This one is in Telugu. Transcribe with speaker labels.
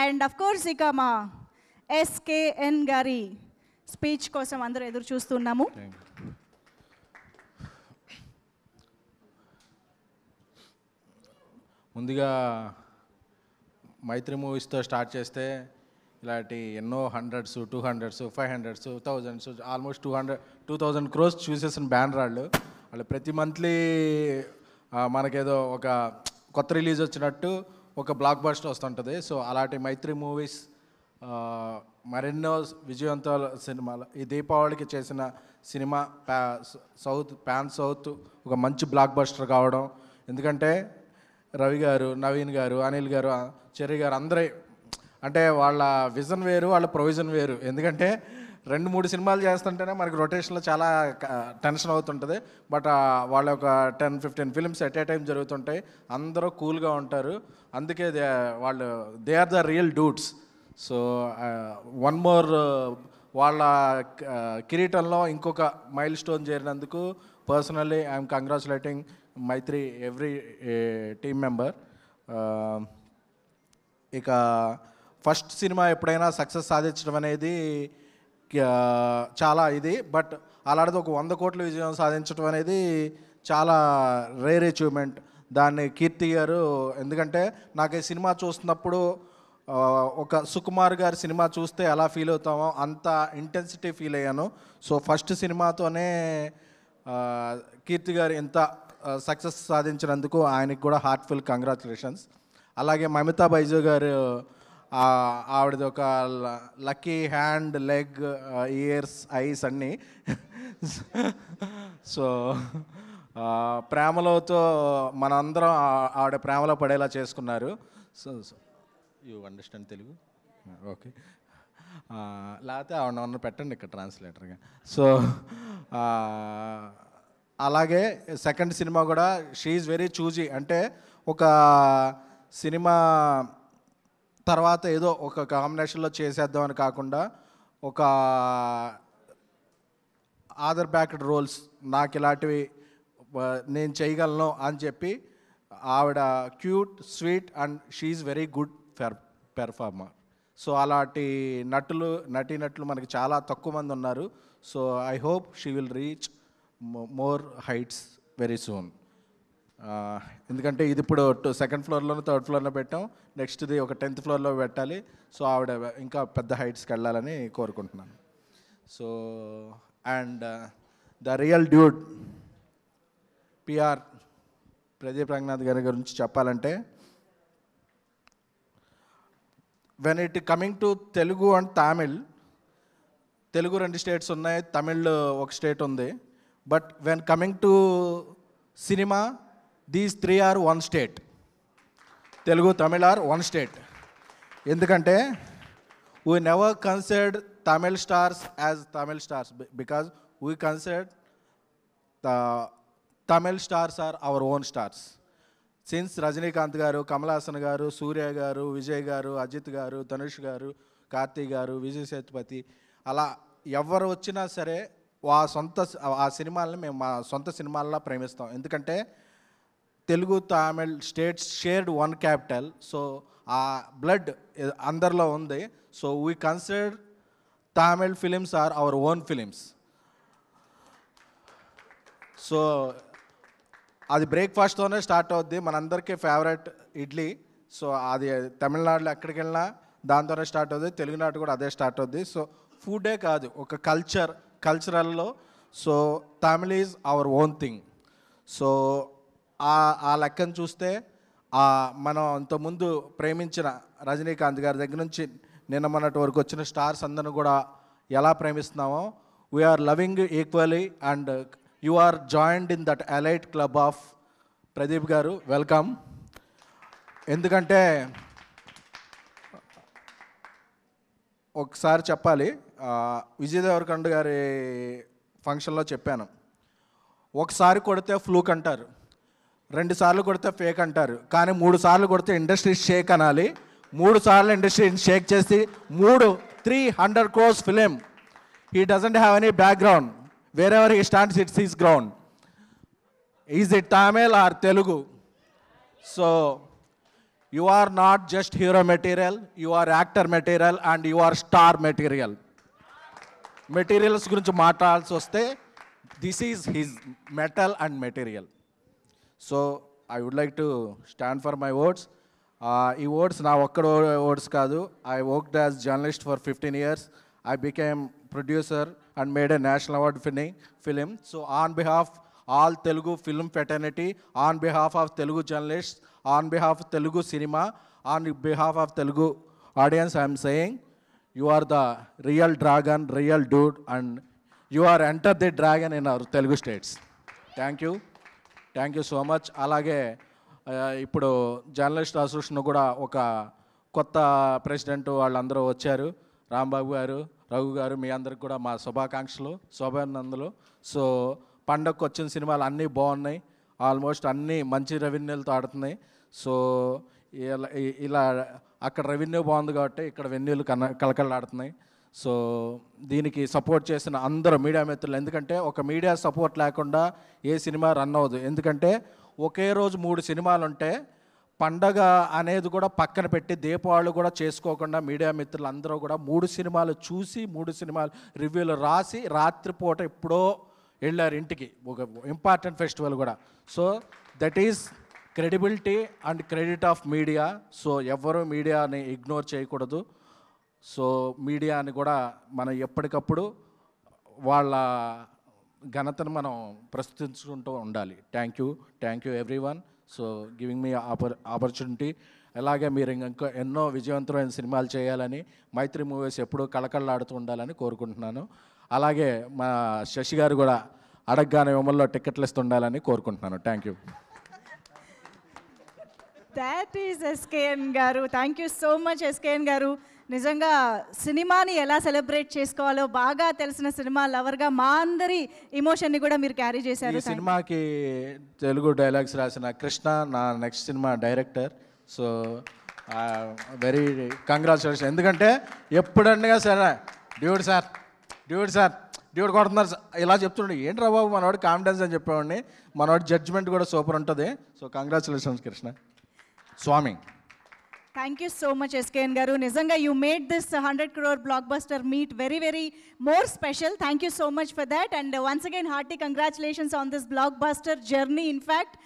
Speaker 1: అండ్ అఫ్ కోర్స్ ఇక మా ఎస్కేఎన్ గారి స్పీచ్ కోసం అందరూ ఎదురు చూస్తున్నాము.
Speaker 2: ముందుగా మైత్రి మూవీస్తో స్టార్ట్ చేస్తే ఇలాంటి ఎన్నో 100s 200s 500s 1000s almost 2000 crores చూసేసిన banner వాళ్ళు ప్రతి మంత్లీ మనకేదో ఒక కొత్త రిలీజ్ వచ్చినట్టు ఒక బ్లాక్ బస్టర్ వస్తుంటుంది. సో అలాంటి మైత్రి మూవీస్ మరెన్నో విజయవంతాల సినిమాలు ఈ దీపావళికి చేసిన సినిమా పాన్ సౌత్ ఒక మంచి బ్లాక్ బస్టర్ కావడం. ఎందుకంటే రవి గారు, నవీన్ గారు, అనిల్ గారు, చెర్రీ గారు అందరూ అంటే వాళ్ళ విజన్ వేరు, వాళ్ళ ప్రొవిజన్ వేరు. ఎందుకంటే 2-3 సినిమాలు చేస్తుంటేనే మనకి రొటేషన్లో చాలా టెన్షన్ అవుతుంటుంది. బట్ వాళ్ళ ఒక 10-15 ఫిల్మ్స్ ఎట్ ఏ టైం జరుగుతుంటాయి. అందరూ కూల్గా ఉంటారు. అందుకే they are the real dudes. So one more వాళ్ళ కిరీటంలో ఇంకొక మైల్ స్టోన్ చేరినందుకు personally I'm congratulating Mythri every team member. ఇక ఫస్ట్ సినిమా ఎప్పుడైనా సక్సెస్ సాధించడం అనేది చాలా ఇది. బట్ అలాంటిది ఒక 100 కోట్ల విజయం సాధించడం అనేది చాలా రేర్ అచీవ్మెంట్. దాన్ని కీర్తి గారు, ఎందుకంటే నాకు ఈ సినిమా చూస్తున్నప్పుడు ఒక సుకుమార్ గారి సినిమా చూస్తే ఎలా ఫీల్ అవుతామో అంత ఇంటెన్సిటీ ఫీల్ అయ్యాను. సో ఫస్ట్ సినిమాతోనే కీర్తి గారు ఎంత సక్సెస్ సాధించినందుకు ఆయనకి కూడా హార్ట్ఫుల్ కంగ్రాచులేషన్స్. అలాగే మమితా బైజు గారు, ఆవిడది ఒక lucky hand, leg, years, ice అన్నీ. సో ప్రేమలోతో మనందరం ఆవిడ ప్రేమలో పడేలా చేసుకున్నారు. So you understand Telugu? Okay. లేకపోతే ఆవిడ పెట్టండి ఇక్కడ ట్రాన్స్లేటర్గా. సో అలాగే సెకండ్ సినిమా కూడా షీ ఈజ్ వెరీ చూజీ. అంటే ఒక సినిమా తర్వాత ఏదో ఒక కాంబినేషన్లో చేసేద్దాం అని కాకుండా ఒక ఆదర్ బ్యాక్డ్ రోల్స్ నాకు ఇలాంటివి నేను చేయగలను అని చెప్పి ఆవిడ cute, sweet and she is very good performer. So అలాంటి నటీనటులు మనకి చాలా తక్కువ మంది ఉన్నారు. So I hope she will reach more heights very soon. ఎందుకంటే ఇది ఇప్పుడు 2nd ఫ్లోర్లోనూ 3rd ఫ్లోర్లో పెట్టాం. నెక్స్ట్ది ఒక 10th ఫ్లోర్లో పెట్టాలి. సో ఆవిడ ఇంకా పెద్ద హైట్స్కి వెళ్ళాలని కోరుకుంటున్నాను. So and the real dude PR Pradeep Ranganath గారి గురించి చెప్పాలంటే, when it coming to Telugu and Tamil, Telugu 2 states ఉన్నాయి, తమిళ్ ఒక స్టేట్ ఉంది. But when coming to cinema, these 3 are 1 state. Telugu, Tamil are 1 state. ఎందుకంటే we never considered Tamil stars as Tamil stars because we considered the Tamil stars are our own stars. Since Rajinikanth గారు, కమల్ హాసన్ గారు, సూర్య గారు, విజయ్ గారు, అజిత్ గారు, ధనుష్ గారు, కార్తీ గారు, విజయ్ సేతుపతి, అలా ఎవరు వచ్చినా సరే ఆ సినిమాలని మేము మా సొంత సినిమాల్లో ప్రేమిస్తాం. ఎందుకంటే Telugu, Tamil states shared 1 capital. So ఆ బ్లడ్ అందరిలో ఉంది. So we consider Tamil films are our own films. So అది బ్రేక్ఫాస్ట్తోనే స్టార్ట్ అవుద్ది. మనందరికీ ఫేవరెట్ ఇడ్లీ. సో అది తమిళనాడులో ఎక్కడికి వెళ్ళినా దాంతోనే స్టార్ట్ అవుద్ది. తెలుగునాడు కూడా అదే స్టార్ట్ అవుద్ది. సో ఫుడే కాదు, ఒక కల్చరల్లో so Tamil is our own thing. So ఆ లెక్కను చూస్తే మనం ఇంతకుముందు ప్రేమించిన రజనీకాంత్ గారి దగ్గర నుంచి నిన్న మొన్నటి వరకు వచ్చిన స్టార్స్ అందరిని కూడా ఎలా ప్రేమిస్తున్నామో, we're loving equally and you are joined in that elite club of Pradeep garu. Welcome. ఎందుకంటే ఒకసారి చెప్పాలి, విజయ్ దేవరకొండ గారి ఫంక్షన్లో చెప్పాను, ఒకసారి కొడితే ఫ్లూక్ అంటారు, 2 సార్లు కొడితే ఫేక్ అంటారు, కానీ 3 సార్లు కొడితే ఇండస్ట్రీ షేక్ అనాలి. 3 సార్లు ఇండస్ట్రీ షేక్ చేసి 300 crores film. He doesn't have any background. Wherever he stands it's his ground. Is it Tamil or Telugu? So You are not just hero material, you are actor material and you are star material. Materials గురించి మాట్లాడాల్సి వస్తే this is his metal and material. So I would like to stand for my words. ఈ వర్డ్స్ నా ఒక్కడ వర్డ్స్ కాదు. I worked as journalist for 15 years. I became producer and made a national award winning film. So on behalf all Telugu film fraternity, on behalf of Telugu journalists, on behalf of Telugu cinema, on behalf of Telugu audience, I am saying you are the real dragon, real dude, and you are enter the dragon in our Telugu states. Thank you so much. అలాగే ఇప్పుడు జర్నలిస్ట్ అసోసియేషన్ కూడా ఒక కొత్త ప్రెసిడెంట్ వాళ్ళందరూ వచ్చారు. రాంబాబు గారు, రఘు గారు, మీ అందరికి కూడా మా శుభాకాంక్షలు, శుభానందనలు. సో పండగకు వచ్చిన సినిమాలు అన్నీ బాగున్నాయి, ఆల్మోస్ట్ అన్నీ మంచి రెవెన్యూలతో ఆడుతున్నాయి. సో ఇలా అక్కడ రెవెన్యూ బాగుంది కాబట్టి ఇక్కడ వెన్యూలు కలకలాడుతున్నాయి. సో దీనికి సపోర్ట్ చేసిన అందరూ మీడియా మిత్రులు, ఎందుకంటే ఒక మీడియా సపోర్ట్ లేకుండా ఏ సినిమా రన్ అవ్వదు. ఎందుకంటే ఒకే రోజు 3 సినిమాలు ఉంటే పండగ అనేది కూడా పక్కన పెట్టి దీపావళి కూడా చేసుకోకుండా మీడియా మిత్రులు అందరూ కూడా 3 సినిమాలు చూసి 3 సినిమాలు రివ్యూలు రాసి రాత్రిపూట ఎప్పుడో వెళ్ళారు ఇంటికి, ఒక ఇంపార్టెంట్ ఫెస్టివల్ కూడా. So that is credibility and credit of media. So ఎవరు మీడియాని ఇగ్నోర్ చేయకూడదు. సో మీడియాని కూడా మనం ఎప్పటికప్పుడు వాళ్ళ ఘనతను మనం ప్రస్తుతించుకుంటూ ఉండాలి. Thank you everyone. So giving me opportunity. అలాగే మీరు ఇంకా ఎన్నో విజయవంతమైన సినిమాలు చేయాలని, మైత్రి మూవీస్ ఎప్పుడూ కళకళలాడుతూ ఉండాలని కోరుకుంటున్నాను. అలాగే మా శశి గారు కూడా అడగగానే విమల్లో టికెట్లు ఇస్తుండాలని కోరుకుంటున్నాను. Thank you.
Speaker 1: That is SKN garu. Thank you so much SKN గారు. నిజంగా సినిమాని ఎలా సెలబ్రేట్ చేసుకోవాలో బాగా తెలిసిన సినిమా లవర్గా మా అందరి ఇమోషన్ని కూడా మీరు క్యారీ చేశారు.
Speaker 2: ఈ సినిమాకి తెలుగు డైలాగ్స్ రాసిన కృష్ణ నా next cinema director. So very congratulation. ఎందుకంటే ఎప్పుడన్నా సరే డ్యూడ్ కొడుతున్నారు ఇలా చెప్తుండే, ఏంట్రా బాబు మనవాడు కాన్ఫిడెన్స్ అని చెప్పేవాడిని. మనవాడి జడ్జ్మెంట్ కూడా సూపర్ ఉంటుంది. So congratulations Krishna Swamy.
Speaker 1: Thank you so much SKN గారు. నిజంగా you made this 100 crore blockbuster meet very more special. Thank you so much for that. And once again hearty congratulations on this blockbuster journey. In fact